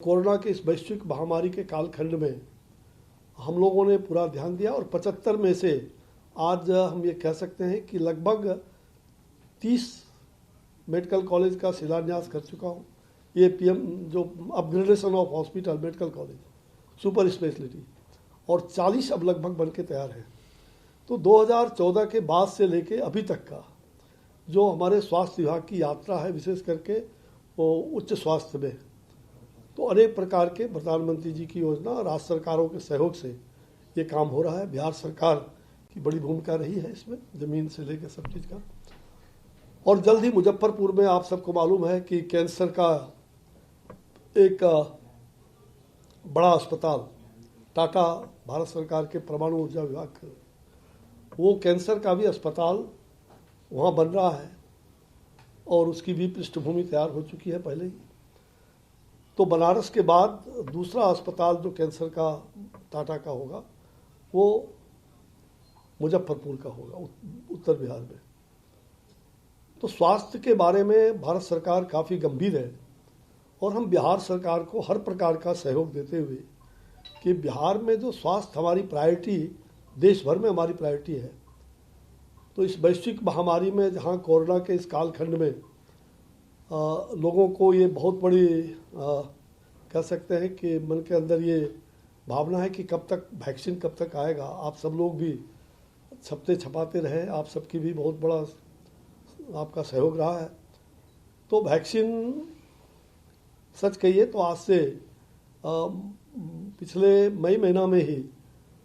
Corona के इस वैश्विक महामारी के कालखंड में हम लोगों ने पूरा ध्यान दिया और 75 में से आज हम ये कह सकते हैं कि लगभग 30 मेडिकल कॉलेज का शिलान्यास कर चुका हूँ। ये पीएम जो upgradation of hospital medical college super speciality और 40 अब लगभग बन के तैयार हैं। तो 2014 के बाद से लेके अभी तक का जो हमारे स्वास्थ्य विभाग की यात्रा है, विशेष करके वो उच्च स्वास्थ्य में, तो अनेक प्रकार के प्रधानमंत्री जी की योजना और राज्य सरकारों के सहयोग से ये काम हो रहा है। बिहार सरकार की बड़ी भूमिका रही है इसमें, जमीन से लेकर सब चीज़ का। और जल्द ही मुजफ्फरपुर में आप सबको मालूम है कि कैंसर का एक बड़ा अस्पताल टाटा भारत सरकार के परमाणु ऊर्जा विभाग, वो कैंसर का भी अस्पताल वहाँ बन रहा है और उसकी भी पृष्ठभूमि तैयार हो चुकी है पहले ही। तो बनारस के बाद दूसरा अस्पताल जो कैंसर का टाटा का होगा वो मुजफ्फरपुर का होगा, उत्तर बिहार में। तो स्वास्थ्य के बारे में भारत सरकार काफ़ी गंभीर है और हम बिहार सरकार को हर प्रकार का सहयोग देते हुए कि बिहार में जो स्वास्थ्य हमारी प्रायोरिटी, देश भर में हमारी प्रायोरिटी है। तो इस वैश्विक महामारी में जहाँ कोरोना के इस कालखंड में लोगों को ये बहुत बड़ी कह सकते हैं कि मन के अंदर ये भावना है कि कब तक वैक्सीन कब तक आएगा। आप सब लोग भी छपते छपाते रहे, आप सबकी भी बहुत बड़ा आपका सहयोग रहा है। तो वैक्सीन सच कहिए तो आज से पिछले मई महीना में ही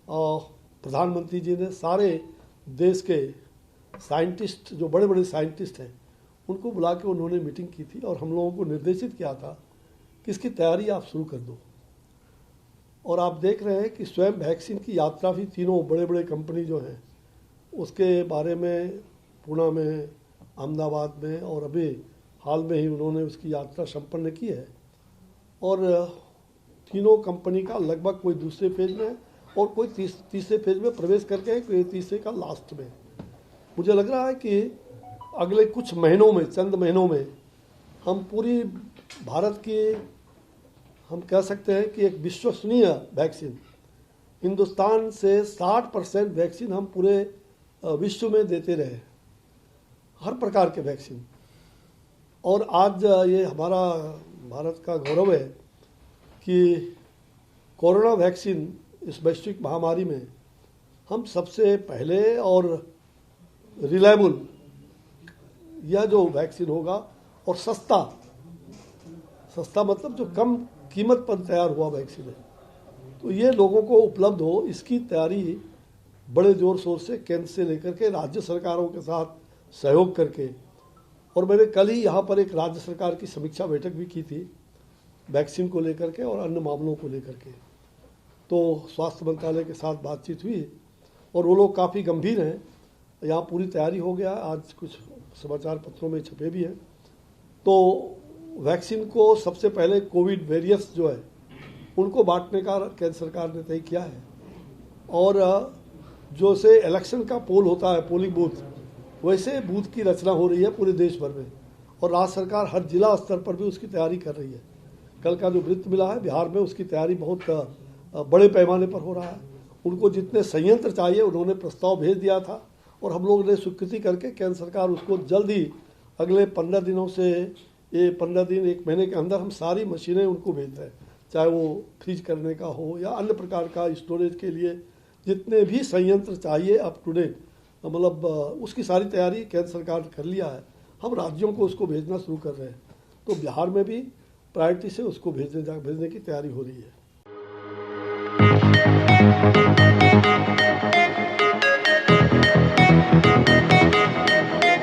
प्रधानमंत्री जी ने सारे देश के साइंटिस्ट, जो बड़े बड़े साइंटिस्ट हैं, उनको बुला के उन्होंने मीटिंग की थी और हम लोगों को निर्देशित किया था कि इसकी तैयारी आप शुरू कर दो। और आप देख रहे हैं कि स्वयं वैक्सीन की यात्रा भी तीनों बड़े बड़े कंपनी जो हैं उसके बारे में पुणे में, अहमदाबाद में और अभी हाल में ही उन्होंने उसकी यात्रा संपन्न की है। और तीनों कंपनी का लगभग कोई दूसरे फेज में और कोई तीसरे फेज में प्रवेश करके है, कोई तीसरे का लास्ट में। मुझे लग रहा है कि अगले कुछ महीनों में, चंद महीनों में हम पूरी भारत की, हम कह सकते हैं कि एक विश्वसनीय वैक्सीन, हिंदुस्तान से 60% वैक्सीन हम पूरे विश्व में देते रहे, हर प्रकार के वैक्सीन। और आज ये हमारा भारत का गौरव है कि कोरोना वैक्सीन इस वैश्विक महामारी में हम सबसे पहले और रिलायबल यह जो वैक्सीन होगा और सस्ता मतलब जो कम कीमत पर तैयार हुआ वैक्सीन है, तो ये लोगों को उपलब्ध हो, इसकी तैयारी बड़े जोर शोर से केंद्र से लेकर के राज्य सरकारों के साथ सहयोग करके। और मैंने कल ही यहाँ पर एक राज्य सरकार की समीक्षा बैठक भी की थी वैक्सीन को लेकर के और अन्य मामलों को लेकर के। तो स्वास्थ्य मंत्रालय के साथ बातचीत हुई और वो लोग काफ़ी गंभीर हैं। यहाँ पूरी तैयारी हो गया, आज कुछ समाचार पत्रों में छपे भी हैं। तो वैक्सीन को सबसे पहले कोविड वेरियंट्स जो है उनको बांटने का केंद्र सरकार ने तय किया है। और जो से इलेक्शन का पोल होता है, पोलिंग बूथ, वैसे बूथ की रचना हो रही है पूरे देश भर में और राज्य सरकार हर जिला स्तर पर भी उसकी तैयारी कर रही है। कल का जो वृत्त मिला है बिहार में, उसकी तैयारी बहुत बड़े पैमाने पर हो रहा है। उनको जितने संयंत्र चाहिए उन्होंने प्रस्ताव भेज दिया था और हम लोग ने स्वीकृति करके केंद्र सरकार उसको जल्द ही अगले 15 दिनों से, ये 15 दिन 1 महीने के अंदर हम सारी मशीनें उनको भेज रहे हैं, चाहे वो फ्रीज करने का हो या अन्य प्रकार का स्टोरेज के लिए जितने भी संयंत्र चाहिए अप टू डेट, मतलब उसकी सारी तैयारी केंद्र सरकार ने कर लिया है। हम राज्यों को उसको भेजना शुरू कर रहे हैं। तो बिहार में भी प्रायोरिटी से उसको भेजने की तैयारी हो रही है।